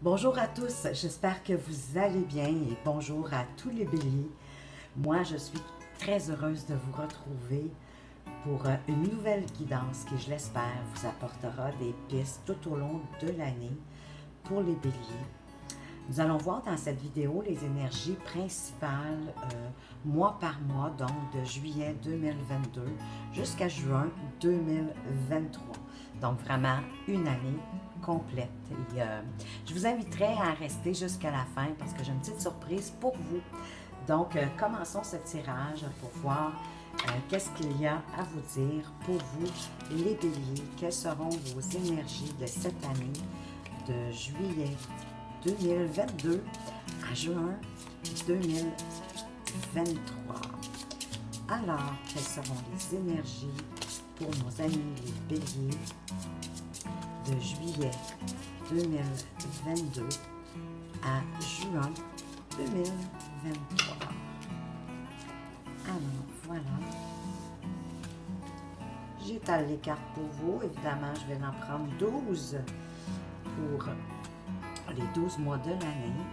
Bonjour à tous, j'espère que vous allez bien et bonjour à tous les béliers. Moi, je suis très heureuse de vous retrouver pour une nouvelle guidance qui, je l'espère, vous apportera des pistes tout au long de l'année pour les béliers. Nous allons voir dans cette vidéo les énergies principales mois par mois, donc de juillet 2022 jusqu'à juin 2023. Donc vraiment une année complète. Et, je vous inviterai à rester jusqu'à la fin parce que j'ai une petite surprise pour vous. Donc commençons ce tirage pour voir qu'est-ce qu'il y a à vous dire pour vous les béliers. Quelles seront vos énergies de cette année de juillet 2022 à juin 2023. Alors, quelles seront les énergies pour nos amis les béliers de juillet 2022 à juin 2023? Alors, voilà. J'étale les cartes pour vous. Évidemment, je vais en prendre 12 pour les 12 mois de l'année.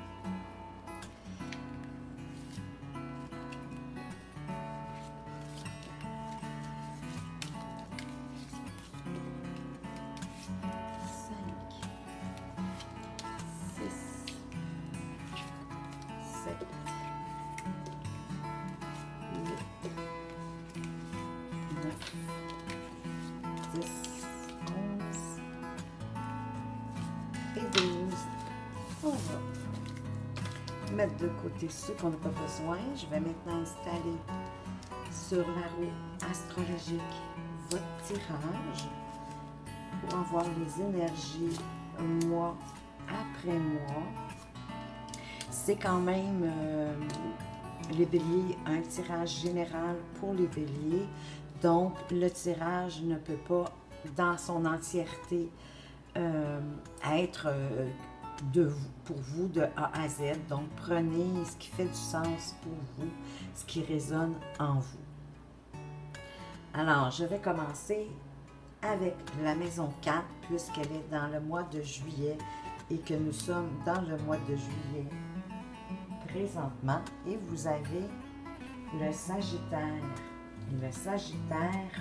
On va mettre de côté ceux qu'on n'a pas besoin. Je vais maintenant installer sur la roue astrologique votre tirage pour en voir les énergies mois après mois. C'est quand même les béliers, un tirage général pour les béliers. Donc, le tirage ne peut pas, dans son entièreté, être pour vous de A à Z. Donc, prenez ce qui fait du sens pour vous, ce qui résonne en vous. Alors, je vais commencer avec la maison 4, puisqu'elle est dans le mois de juillet et que nous sommes dans le mois de juillet présentement. Et vous avez le Sagittaire. Le Sagittaire,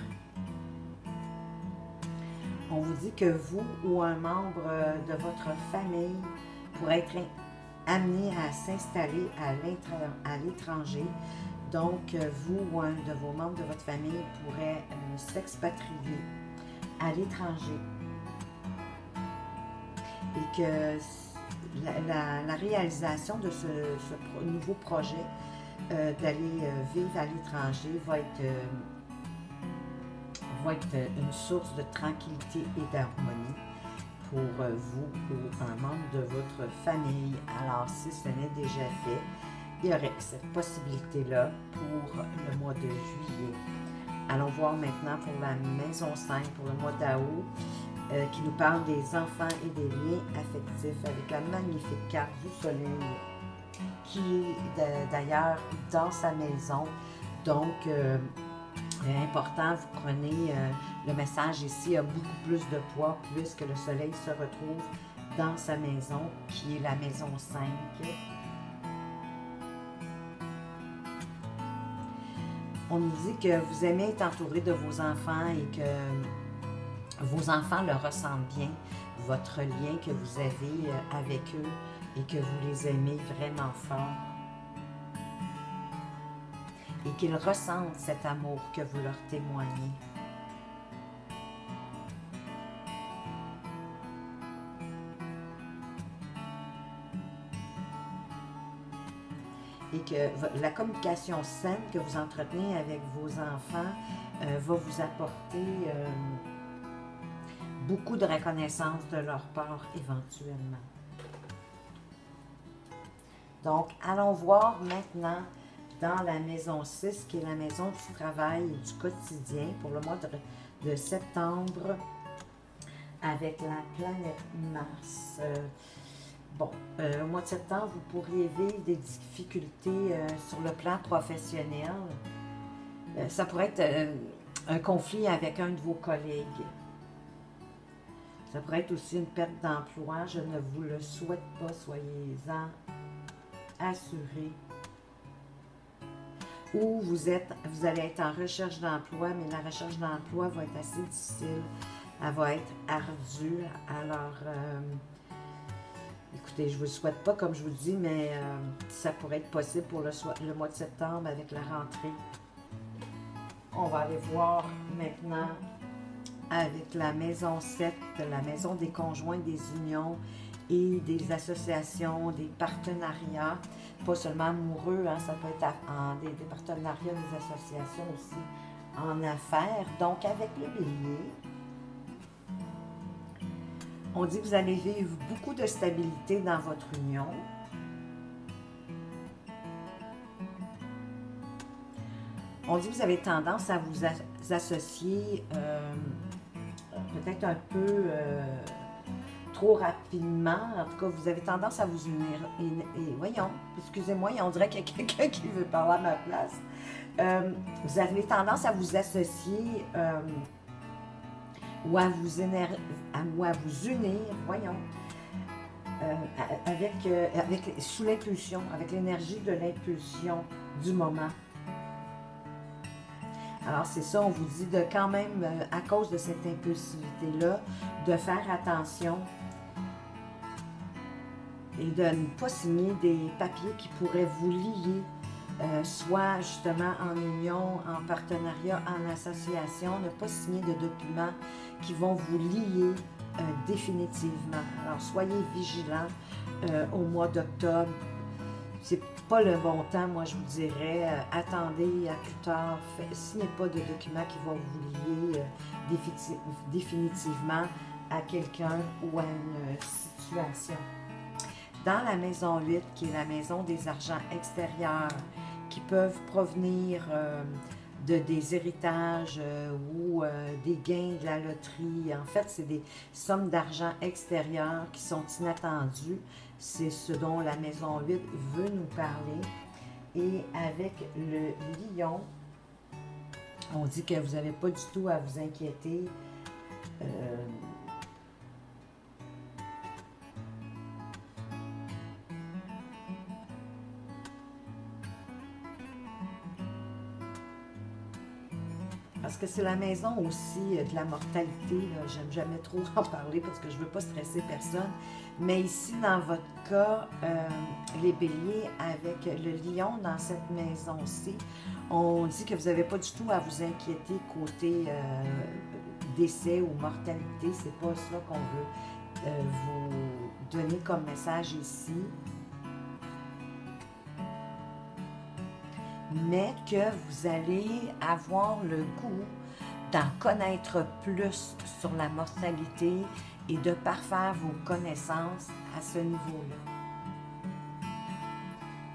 on vous dit que vous ou un membre de votre famille pourrait être amené à s'installer à l'étranger. Donc, vous ou un de vos membres de votre famille pourrait s'expatrier à l'étranger. Et que la réalisation de ce nouveau projet d'aller vivre à l'étranger va être une source de tranquillité et d'harmonie pour vous ou un membre de votre famille. Alors, si ce n'est déjà fait, il y aurait cette possibilité-là pour le mois de juillet. Allons voir maintenant pour la maison 5, pour le mois d'août, qui nous parle des enfants et des liens affectifs avec la magnifique carte du soleil qui est d'ailleurs dans sa maison. Donc, important, vous prenez le message ici a beaucoup plus de poids puisque le soleil se retrouve dans sa maison qui est la maison 5. On nous dit que vous aimez être entouré de vos enfants et que vos enfants le ressentent bien, votre lien que vous avez avec eux et que vous les aimez vraiment fort. Et qu'ils ressentent cet amour que vous leur témoignez. Et que la communication saine que vous entretenez avec vos enfants va vous apporter beaucoup de reconnaissance de leur part éventuellement. Donc, allons voir maintenant dans la maison 6, qui est la maison du travail et du quotidien pour le mois de septembre avec la planète Mars. Au mois de septembre, vous pourriez vivre des difficultés sur le plan professionnel. Ça pourrait être un conflit avec un de vos collègues. Ça pourrait être aussi une perte d'emploi. Je ne vous le souhaite pas. Soyez-en assurés. Ou vous allez être en recherche d'emploi, mais la recherche d'emploi va être assez difficile. Elle va être ardue. Alors, écoutez, je ne vous le souhaite pas, comme je vous le dis, mais ça pourrait être possible pour le mois de septembre avec la rentrée. On va aller voir maintenant avec la maison 7, la maison des conjoints, des unions et des associations, des partenariats, pas seulement amoureux, hein, ça peut être des partenariats, des associations aussi en affaires. Donc, avec le bélier, on dit que vous allez vivre beaucoup de stabilité dans votre union. On dit que vous avez tendance à vous associer peut-être un peu trop rapidement. En tout cas, vous avez tendance à vous unir. Et voyons, excusez-moi, on dirait qu'il y a quelqu'un qui veut parler à ma place. Vous avez tendance à vous associer ou à vous unir, voyons, sous l'impulsion, avec l'énergie de l'impulsion du moment. Alors, c'est ça, on vous dit de quand même, à cause de cette impulsivité-là, de faire attention et de ne pas signer des papiers qui pourraient vous lier, soit justement en union, en partenariat, en association, ne pas signer de documents qui vont vous lier définitivement. Alors, soyez vigilants au mois d'octobre. C'est pas le bon temps, moi je vous dirais, attendez à plus tard, signez pas de documents qui vont vous lier définitivement à quelqu'un ou à une situation. Dans la maison 8, qui est la maison des argents extérieurs, qui peuvent provenir de des héritages ou des gains de la loterie. En fait, c'est des sommes d'argent extérieures qui sont inattendues. C'est ce dont la maison 8 veut nous parler. Et avec le lion, on dit que vous n'avez pas du tout à vous inquiéter. Parce que c'est la maison aussi de la mortalité. J'aime jamais trop en parler parce que je ne veux pas stresser personne. Mais ici, dans votre cas, les béliers, avec le lion dans cette maison-ci, on dit que vous n'avez pas du tout à vous inquiéter côté décès ou mortalité. C'est pas ça qu'on veut vous donner comme message ici. Mais que vous allez avoir le goût d'en connaître plus sur la mortalité et de parfaire vos connaissances à ce niveau-là.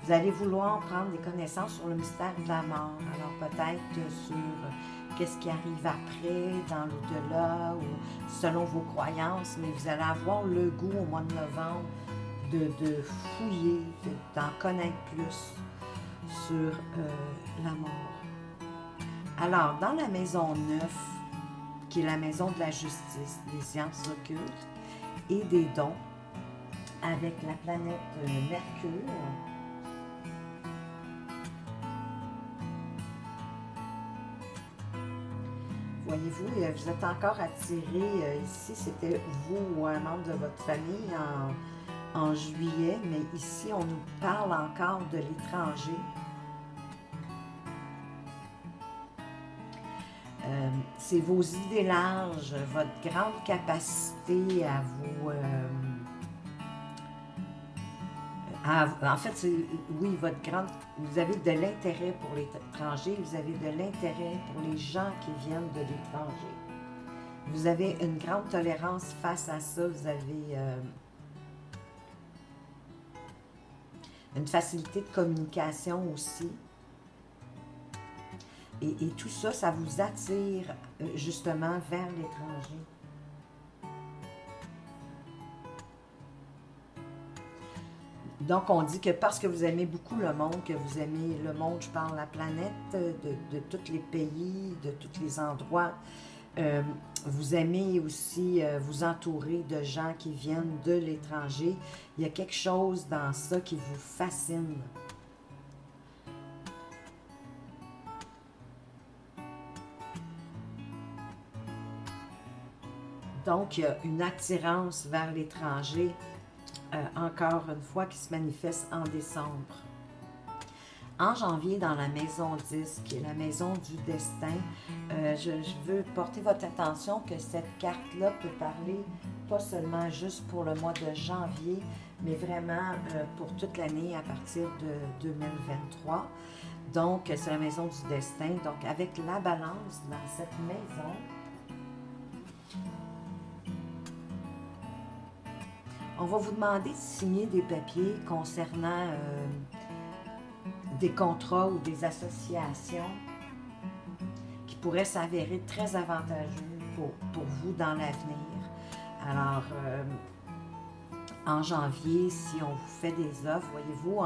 Vous allez vouloir prendre des connaissances sur le mystère de la mort, alors peut-être sur qu'est-ce qui arrive après, dans l'au-delà, ou selon vos croyances, mais vous allez avoir le goût au mois de novembre de fouiller, d'en connaître plus sur la mort. Alors, dans la maison 9, qui est la maison de la justice, des sciences occultes et des dons, avec la planète Mercure, voyez-vous, vous êtes encore attiré, ici c'était vous ou un membre de votre famille en juillet, mais ici on nous parle encore de l'étranger. C'est vos idées larges, votre grande capacité à vous... en fait, oui, vous avez de l'intérêt pour l'étranger, vous avez de l'intérêt pour les gens qui viennent de l'étranger. Vous avez une grande tolérance face à ça, vous avez une facilité de communication aussi. Et tout ça, ça vous attire justement vers l'étranger. Donc, on dit que parce que vous aimez beaucoup le monde, que vous aimez le monde, je parle la planète, de tous les pays, de tous les endroits, Vous aimez aussi vous entourer de gens qui viennent de l'étranger. Il y a quelque chose dans ça qui vous fascine. Donc, il y a une attirance vers l'étranger, encore une fois, qui se manifeste en décembre. En janvier, dans la maison 10, qui est la maison du destin, je veux porter votre attention que cette carte-là peut parler pas seulement juste pour le mois de janvier, mais vraiment pour toute l'année à partir de 2023. Donc, c'est la maison du destin. Donc, avec la balance dans cette maison, on va vous demander de signer des papiers concernant des contrats ou des associations qui pourraient s'avérer très avantageux pour vous dans l'avenir. Alors, en janvier, si on vous fait des offres, voyez-vous,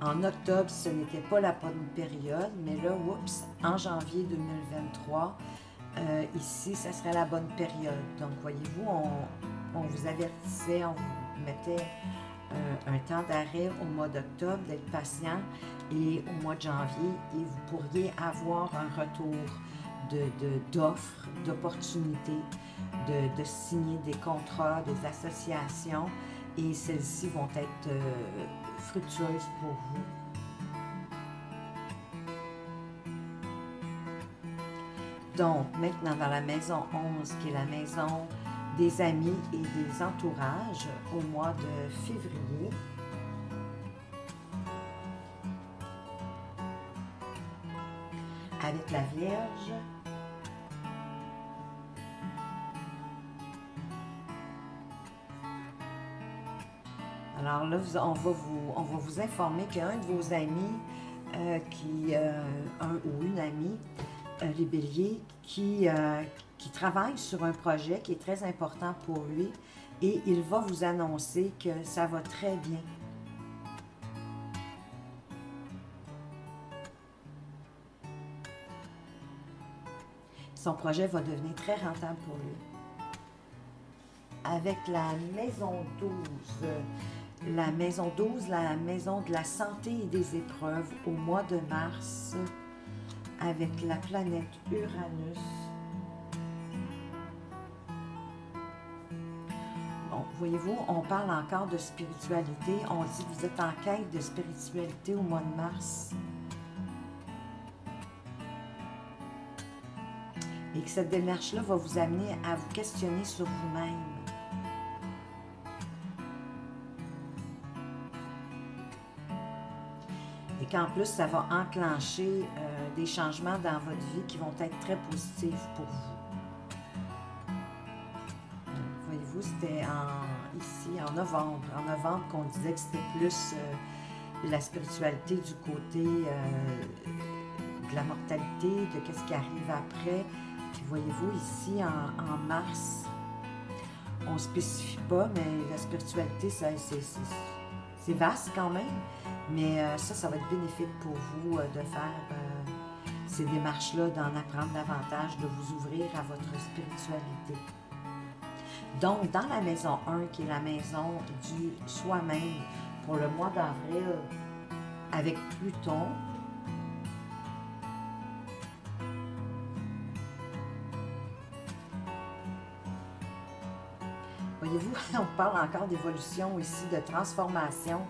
en octobre, ce n'était pas la bonne période, mais là, oups, en janvier 2023, ici, ça serait la bonne période. Donc, voyez-vous, on vous avertissait, on vous mettait un temps d'arrêt au mois d'octobre, d'être patient, et au mois de janvier, et vous pourriez avoir un retour d'offres, d'opportunités, de signer des contrats, des associations, et celles-ci vont être fructueuses pour vous. Donc, maintenant, dans la maison 11, qui est la maison des amis et des entourages, au mois de février, avec la Vierge, alors là, on va vous informer qu'un de vos amis, un ou une amie, les béliers, qui travaille sur un projet qui est très important pour lui, et il va vous annoncer que ça va très bien. Son projet va devenir très rentable pour lui. Avec la maison 12, la maison 12, la maison de la santé et des épreuves, au mois de mars, avec la planète Uranus. Bon, voyez-vous, on parle encore de spiritualité. On dit que vous êtes en quête de spiritualité au mois de mars. Et que cette démarche-là va vous amener à vous questionner sur vous-même. Et qu'en plus, ça va enclencher des changements dans votre vie qui vont être très positifs pour vous. Voyez-vous, c'était ici en novembre. En novembre, qu'on disait que c'était plus la spiritualité du côté de la mortalité, de qu'est-ce qui arrive après. Puis voyez-vous, ici, en mars, on ne spécifie pas, mais la spiritualité, c'est vaste quand même. Mais ça va être bénéfique pour vous de faire ces démarches-là, d'en apprendre davantage, de vous ouvrir à votre spiritualité. Donc, dans la maison 1, qui est la maison du soi-même, pour le mois d'avril, avec Pluton, voyez-vous, on parle encore d'évolution ici, de transformation.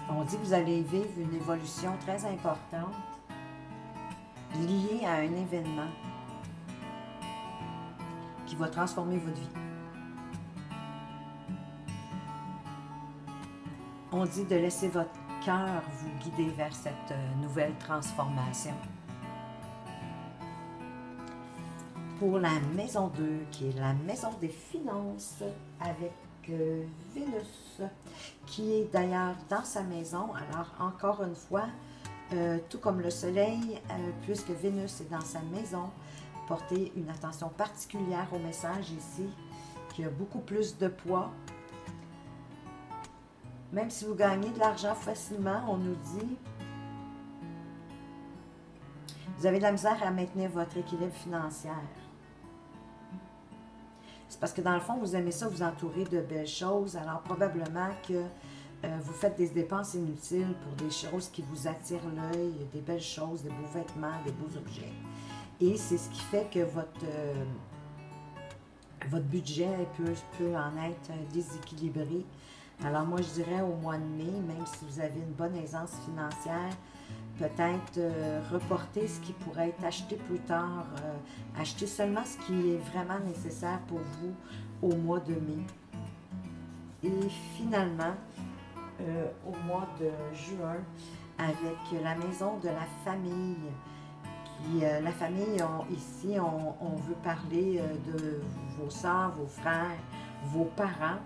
On dit que vous allez vivre une évolution très importante liée à un événement qui va transformer votre vie. On dit de laisser votre cœur vous guider vers cette nouvelle transformation. Pour la maison 2, qui est la maison des finances, avec Vénus, qui est d'ailleurs dans sa maison. Alors, encore une fois, tout comme le soleil, puisque Vénus est dans sa maison, portez une attention particulière au message ici, qui a beaucoup plus de poids. Même si vous gagnez de l'argent facilement, on nous dit Vous avez de la misère à maintenir votre équilibre financier. C'est parce que dans le fond, vous aimez ça, vous entourer de belles choses. Alors probablement que vous faites des dépenses inutiles pour des choses qui vous attirent l'œil, des belles choses, des beaux vêtements, des beaux objets. Et c'est ce qui fait que votre budget peut en être déséquilibré. Alors moi, je dirais au mois de mai, même si vous avez une bonne aisance financière, peut-être reporter ce qui pourrait être acheté plus tard, acheter seulement ce qui est vraiment nécessaire pour vous au mois de mai. Et finalement, au mois de juin, avec la maison de la famille, la famille, ici, on veut parler de vos soeurs, vos frères, vos parents.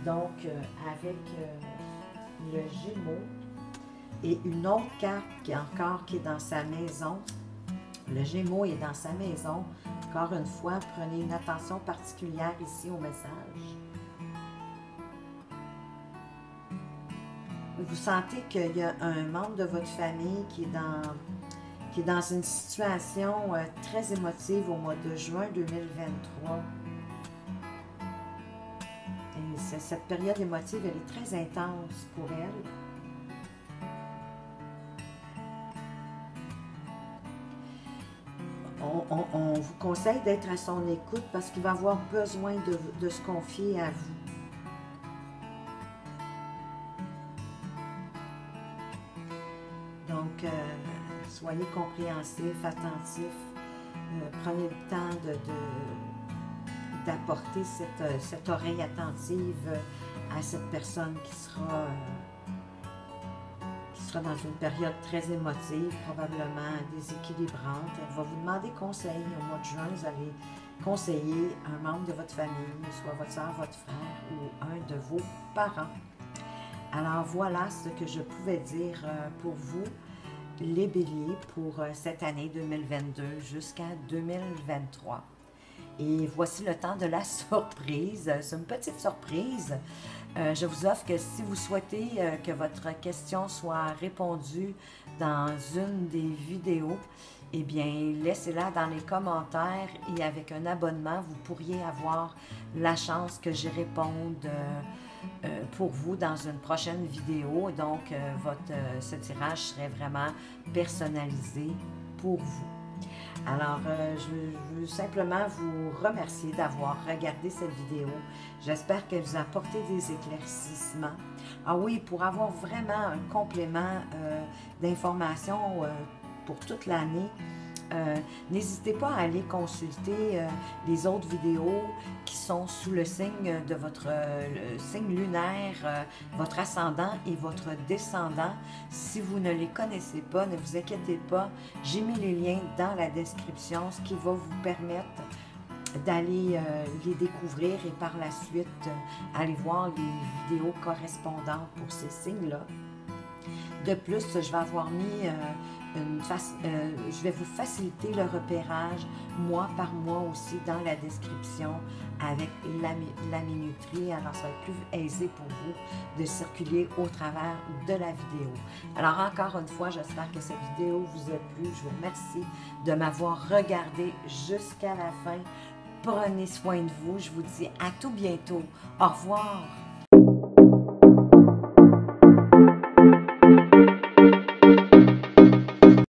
Donc, avec le Gémeaux et une autre carte qui est dans sa maison. Le Gémeaux est dans sa maison. Encore une fois, prenez une attention particulière ici au message. Vous sentez qu'il y a un membre de votre famille qui est dans une situation très émotive au mois de juin 2023. Et cette période émotive, elle est très intense pour elle. On vous conseille d'être à son écoute parce qu'il va avoir besoin de se confier à vous. Donc, soyez compréhensif, attentif. Prenez le temps d'apporter cette oreille attentive à cette personne qui sera dans une période très émotive, probablement déséquilibrante. Elle va vous demander conseil. Au mois de juin, vous allez conseiller un membre de votre famille, soit votre soeur, votre frère ou un de vos parents. Alors voilà ce que je pouvais dire pour vous, les béliers, pour cette année 2022 jusqu'à 2023. Et voici le temps de la surprise. C'est une petite surprise. Je vous offre que si vous souhaitez que votre question soit répondue dans une des vidéos, eh bien, laissez-la dans les commentaires et avec un abonnement, vous pourriez avoir la chance que j'y réponde pour vous dans une prochaine vidéo. Donc, ce tirage serait vraiment personnalisé pour vous. Alors, je veux simplement vous remercier d'avoir regardé cette vidéo. J'espère qu'elle vous a apporté des éclaircissements. Ah oui, pour avoir vraiment un complément d'informations pour toute l'année, n'hésitez pas à aller consulter les autres vidéos qui sont sous le signe de votre signe lunaire, votre ascendant et votre descendant. Si vous ne les connaissez pas, ne vous inquiétez pas, j'ai mis les liens dans la description, ce qui va vous permettre d'aller les découvrir et par la suite aller voir les vidéos correspondantes pour ces signes-là. De plus, je vais avoir mis je vais vous faciliter le repérage mois par mois aussi dans la description avec la minuterie. Alors, ça va être plus aisé pour vous de circuler au travers de la vidéo. Alors, encore une fois, j'espère que cette vidéo vous a plu. Je vous remercie de m'avoir regardé jusqu'à la fin. Prenez soin de vous. Je vous dis à tout bientôt. Au revoir.